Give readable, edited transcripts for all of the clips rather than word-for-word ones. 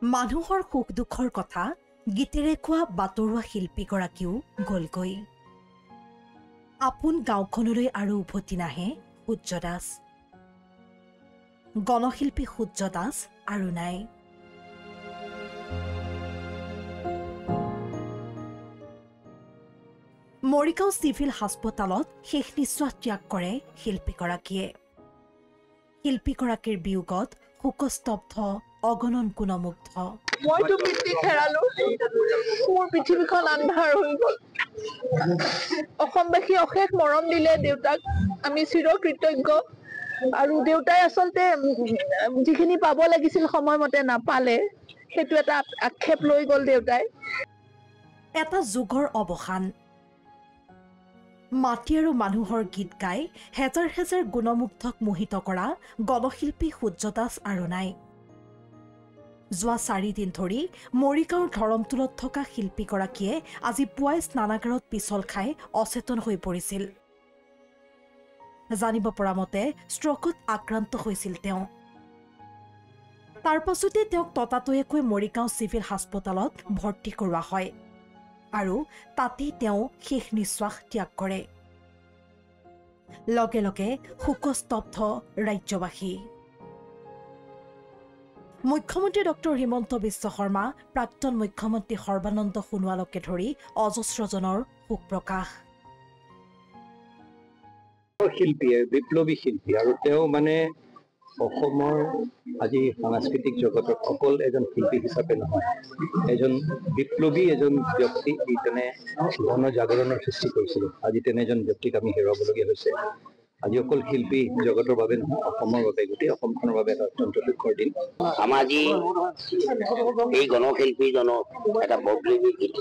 মানুহৰ সুখ দুখৰ কথা গীতেৰে কোৱা বাতৰুৱা শিল্পীগৰাকীও গ'লগৈ। আপোন গাঁওখনলৈ আৰু উভতি নাহে সূৰ্য দাস। গণশিল্পী সূৰ্য দাস আৰু নাই। মৰিগাঁও চিভিল হাস্পতালত শেষ নিশ্বাস ত্যাগ কৰে শিল্পীগৰাকীয়ে। শিল্পীগৰাকীৰ বিয়োগত শোকস্তব্ধ অগণন গুণমুগ্ধ। মইতো পিতৃক হেৰালো, মোৰ পৃথিৱীখন আন্ধাৰ হৈ গ'ল। অসমবাসী অশেষ মৰম দিলে দেউতাক, আমি চিৰকৃতজ্ঞ। আৰু দেউতাই আচলতে যিখিনি পাব লাগিছিল সময়মতে নাপালে, সেইটো এটা আক্ষেপ লৈ গ'ল দেউতাই। এটা যুগৰ অৱসান। মাটি আৰু মানুহৰ গীত গাই হেজাৰ হেজাৰ গুণমুগ্ধক মোহিত কৰা গণশিল্পী সূৰ্য দাস আৰু নাই। যোৱা 4 দিন ধৰি মৰিগাঁৱৰ ধৰমটোলত থকা শিল্পীগৰাকীয়ে আজি পুৱাই স্নানাগাৰত পিছল খাই অচেতন হৈ পৰিছিল। জানিব পৰা মতে ষ্ট্ৰকত আক্ৰান্ত হৈছিল তেওঁ। তাৰ পাছতে তেওঁক ততাতৈয়াকৈ মৰিগাঁও চিভিল হাস্পতালত ভৰ্তি কৰোৱা হয় আৰু তাতেই তেওঁ শেষ নিশ্বাস ত্যাগ কৰে। লগে লগে শোকস্তব্ধ ৰাজ্যবাসী। মুখ্যমন্ত্ৰী ডক্টৰ হিমন্ত বিশ্ব শৰ্মা, প্ৰাক্তন মুখ্যমন্ত্ৰী সৰ্বানন্দ সোণোৱালকে ধৰি অজস্ৰজনৰ শোক প্ৰকাশ। শিল্পীয়ে বিপ্লৱী শিল্পী আৰু তেওঁ মানে অসমৰ আজি সাংস্কৃতিক জগতত অকল এজন শিল্পী হিচাপে নহয়, এজন বিপ্লৱী এজন ব্যক্তি যিজনে গণজাগৰণৰ সৃষ্টি কৰিছিল। আজি তেনে এজন ব্যক্তিক আমি হেৰুৱাবলগীয়া হৈছে। আজি অকল শিল্পী জগতৰ বাবে নহয়, অসমৰ বাবে, গোটেই অসমখনৰ বাবে এটা অত্যন্ত দুখৰ দিন। আজি এই গণশিল্পীজনক এটা বৈপ্লৱিক গীত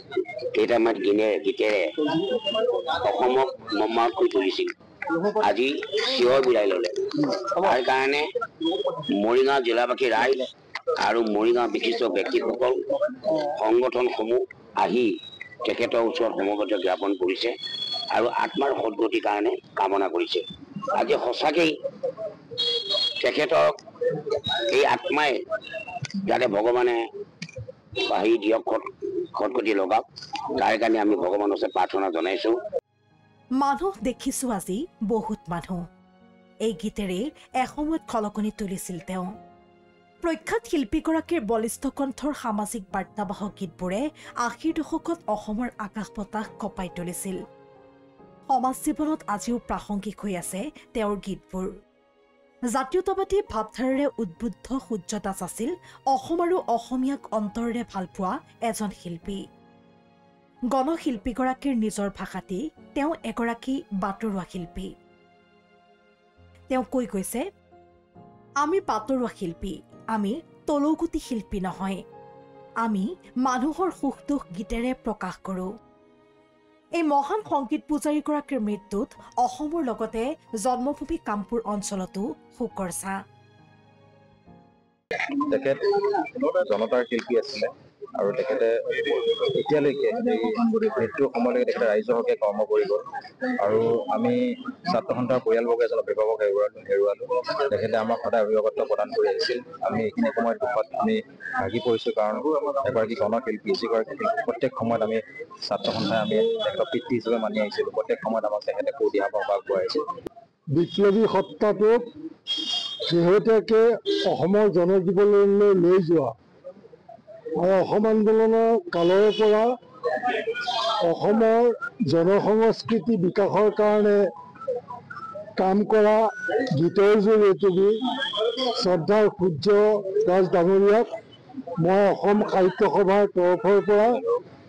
কেইটামান গীতেৰে অসমক মৰ্মাহত কৰি তুলিছিল। আজি চিঞৰ বিৰাই ল'লে। তাৰ কাৰণে মৰিগাঁও জিলাবাসী ৰাইজ আৰু মৰিগাঁও বিশিষ্ট ব্যক্তিসকল, সংগঠনসমূহ আহি তেখেতৰ ওচৰত সমবেত জ্ঞাপন কৰিছে আৰু আত্মাৰ সদ্গতিৰ কাৰণে কামনা কৰিছে। আজি সঁচাকেই তেখেতক এই আত্মাই যাতে ভগৱানে দিয়ক, সদ্গতি লগাওক, তাৰ কাৰণে আমি ভগৱানৰ ওচৰত প্ৰাৰ্থনা জনাইছো। মানুহ দেখিছো আজি বহুত মানুহ। এই গীতেৰে এসময়ত খলকনি তুলিছিল তেওঁ। প্ৰখ্যাত শিল্পীগৰাকীৰ বলিষ্ঠ কণ্ঠৰ সামাজিক বাৰ্তাবাহক গীতবোৰে 80ৰ দশকত অসমৰ আকাশ বতাহ কঁপাই তুলিছিল। সমাজ জীৱনত আজিও প্ৰাসংগিক হৈ আছে তেওঁৰ গীতবোৰ। জাতীয়তাবাদী ভাৱধাৰাৰে উদ্বুদ্ধ সূৰ্য দাস আছিল অসম আৰু অসমীয়াক অন্তৰেৰে ভালপোৱা এজন শিল্পী। গণশিল্পীগৰাকীৰ নিজৰ ভাষাতেই তেওঁ এগৰাকী বাতৰুৱা শিল্পী। তেওঁ কৈ গৈছে, আমি বাতৰুৱা শিল্পী, আমি তলৌগুটি শিল্পী নহয়, আমি মানুহৰ সুখ দুখ গীতেৰে প্ৰকাশ কৰোঁ। এই মহান সংগীত পূজাৰীগৰাকীৰ মৃত্যুত অসমৰ লগতে জন্মভূমি কামপুৰ অঞ্চলতো শোকৰ ছাঁ। তেখেত জনতাৰ শিল্পী আছিলে আৰু তেখেতে এতিয়ালৈকে এই মৃত্যুৰ সময়লৈকে তেখেতে ৰাইজৰ হকে কৰ্ম কৰি গ'ল। আৰু আমি ছাত্ৰ সন্থাৰ পৰিয়ালবৰ্গ এজন অভিভাৱক হেৰুৱালো। তেখেতে আমাক সদায় অভিভাৱকত্ব প্ৰদান কৰি আহিছিল। আমি এইখিনি সময়ত দুখত আমি ভাগি পৰিছোঁ, কাৰণ এগৰাকী গণশিল্পী, যিগৰাকী প্ৰত্যেক সময়ত আমি ছাত্ৰ সন্থাই আমি তেখেতক পিতৃ হিচাপে মানি আহিছিলোঁ। প্ৰত্যেক সময়ত আমাক তেখেতে সুদিহা প্ৰকাশ কৰাইছিল। বিপ্লৱী সত্তাটোক শেহতীয়াকৈ অসমৰ জনজীৱনলৈ লৈ যোৱা আৰু অসম আন্দোলনৰ কালৰে পৰা অসমৰ জনসংস্কৃতি বিকাশৰ কাৰণে কাম কৰা গীতৰ জৰিয়তে শ্ৰদ্ধাৰ সূৰ্য দাস ডাঙৰীয়াক মই অসম সাহিত্য সভাৰ তৰফৰ পৰা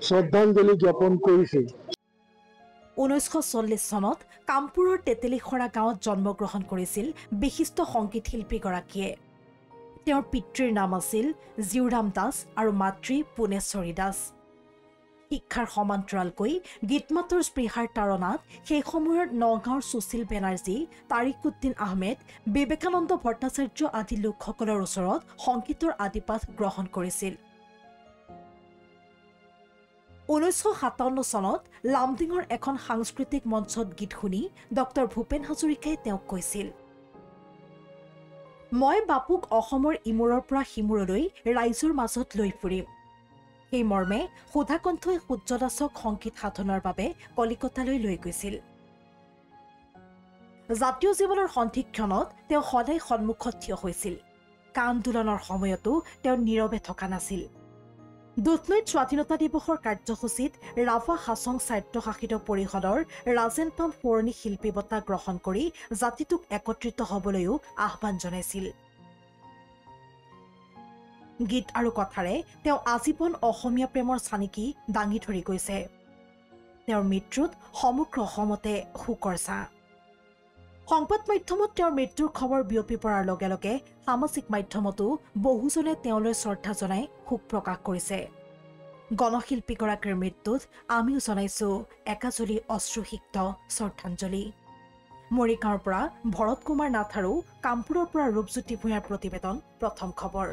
শ্ৰদ্ধাঞ্জলি জ্ঞাপন কৰিছোঁ। 1940 চনত কামপুৰৰ তেতেলীখৰা গাঁৱত জন্মগ্ৰহণ কৰিছিল বিশিষ্ট সংগীত শিল্পীগৰাকীয়ে। তেওঁৰ পিতৃৰ নাম আছিল জীউৰাম দাস আৰু মাতৃ পুনেশ্বৰী দাস। শিক্ষাৰ সমান্তৰালকৈ গীতমাতৰ স্পৃহাৰ তাৰণাত সেই সময়ৰ নগাঁৱৰ সুশীল বেনাৰ্জী, তাৰিকুদ্দিন আহমেদ, বিবেকানন্দ ভট্টাচাৰ্য আদি লোকসকলৰ ওচৰত সংগীতৰ আদিপাঠ গ্ৰহণ কৰিছিল। 1957 চনত লামডিঙৰ এখন সাংস্কৃতিক মঞ্চত গীত শুনি ডক্টৰ ভূপেন হাজৰিকাই তেওঁক কৈছিল, মই বাপুক অসমৰ ইমূৰৰ পৰা সিমূৰলৈ ৰাইজৰ মাজত লৈ ফুৰিম। সেই মৰ্মে সুধাকণ্ঠই সূৰ্য দাসক সংগীত সাধনাৰ বাবে কলিকতালৈ লৈ গৈছিল। জাতীয় জীৱনৰ সন্ধিক্ষণত তেওঁ সদায় সন্মুখত থিয় হৈছিল। আন্দোলনৰ সময়তো তেওঁ নীৰৱে থকা নাছিল। দুধনৈত স্বাধীনতা দিৱসৰ কাৰ্যসূচীত ৰাভা হাছং স্বায়ত্তশাসিত পৰিষদৰ ৰাজেন পাম সোঁৱৰণী শিল্পী বঁটা গ্ৰহণ কৰি জাতিটোক একত্ৰিত হ'বলৈও আহ্বান জনাইছিল। গীত আৰু কথাৰে তেওঁ আজীৱন অসমীয়া প্ৰেমৰ চানিকি দাঙি ধৰি গৈছে। তেওঁৰ মৃত্যুত সমগ্ৰ অসমতে শোকৰ ছাঁ। সংবাদ মাধ্যমত তেওঁৰ মৃত্যুৰ খবৰ বিয়পি পৰাৰ লগে লগে সামাজিক মাধ্যমতো বহুজনে তেওঁলৈ শ্ৰদ্ধা জনাই শোক প্ৰকাশ কৰিছে। গণশিল্পীগৰাকীৰ মৃত্যুত আমিও জনাইছো একাজলি অশ্ৰুসিক্ত শ্ৰদ্ধাঞ্জলি। মৰিগাঁৱৰ পৰা ভৰত কুমাৰ নাথ আৰু কামপুৰৰ পৰা ৰূপজ্যোতি ভূঞাৰ প্ৰতিবেদন প্ৰথম খবৰ।